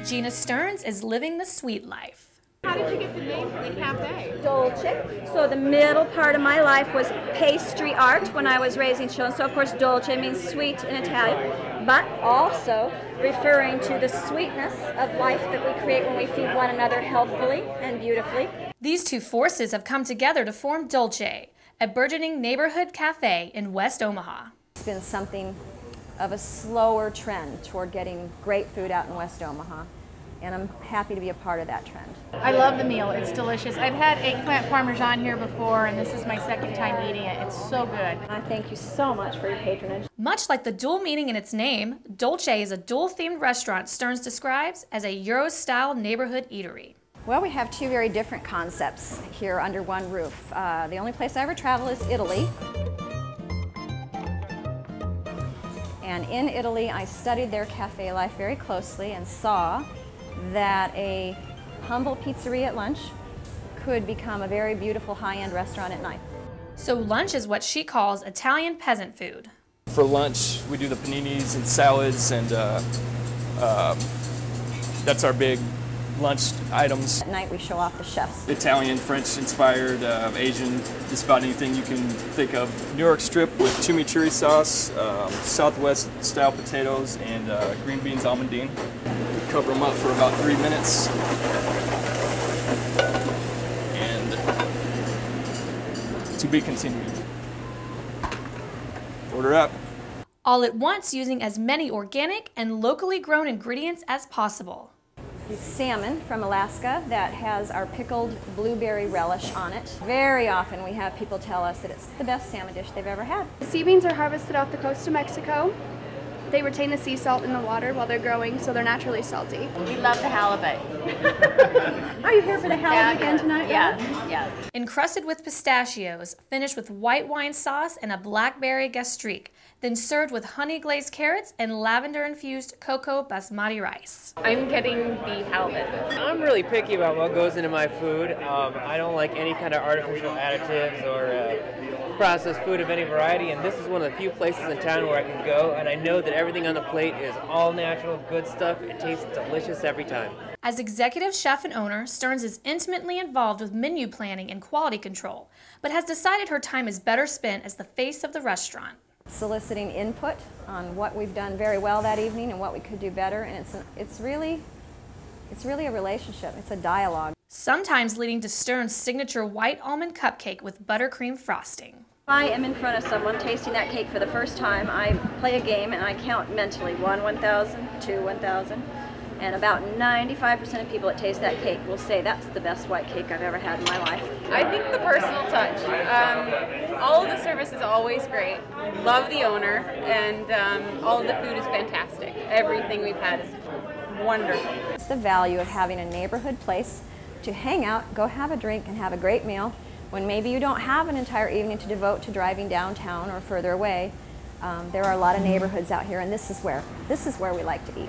Gina Stearns is living the sweet life. How did you get the name for the cafe? Dolce. So the middle part of my life was pastry art when I was raising children. So of course Dolce means sweet in Italian, but also referring to the sweetness of life that we create when we feed one another healthfully and beautifully. These two forces have come together to form Dolce, a burgeoning neighborhood cafe in West Omaha. It's been something of a slower trend toward getting great food out in West Omaha, and I'm happy to be a part of that trend. I love the meal. It's delicious. I've had eggplant parmesan here before, and this is my second time eating it. It's so good. I thank you so much for your patronage. Much like the dual meaning in its name, Dolce is a dual-themed restaurant Stearns describes as a Euro-style neighborhood eatery. Well, we have two very different concepts here under one roof. The only place I ever travel is Italy. And in Italy, I studied their cafe life very closely and saw that a humble pizzeria at lunch could become a very beautiful high-end restaurant at night. So lunch is what she calls Italian peasant food. For lunch, we do the paninis and salads, and that's our big lunch items. At night, we show off the chefs. Italian, French-inspired, Asian, just about anything you can think of. New York strip with chimichurri sauce, Southwest-style potatoes, and green beans almondine. Cover them up for about 3 minutes. And to be continued. Order up. All at once using as many organic and locally grown ingredients as possible. Salmon from Alaska that has our pickled blueberry relish on it. Very often we have people tell us that it's the best salmon dish they've ever had. Sea beans are harvested off the coast of Mexico. They retain the sea salt in the water while they're growing, so they're naturally salty. We love the halibut. Are you here for the halibut again tonight? Yes, yes. Encrusted with pistachios, finished with white wine sauce and a blackberry gastrique, then served with honey-glazed carrots and lavender-infused cocoa basmati rice. I'm getting the halibut. I'm really picky about what goes into my food. I don't like any kind of artificial additives or processed food of any variety, and this is one of the few places in town where I can go, and I know that everything on the plate is all natural, good stuff. It tastes delicious every time. As executive chef and owner, Stearns is intimately involved with menu planning and quality control, but has decided her time is better spent as the face of the restaurant. Soliciting input on what we've done very well that evening and what we could do better, and it's really a relationship. It's a dialogue. Sometimes leading to Stearns' signature white almond cupcake with buttercream frosting. If I am in front of someone tasting that cake for the first time, I play a game and I count mentally 1, 1,000, 2, 1,000. And about 95% of people that taste that cake will say that's the best white cake I've ever had in my life. I think the personal touch. All of the service is always great. Love the owner, and all of the food is fantastic. Everything we've had is wonderful. It's the value of having a neighborhood place to hang out, go have a drink, and have a great meal when maybe you don't have an entire evening to devote to driving downtown or further away. There are a lot of neighborhoods out here, and this is where we like to eat.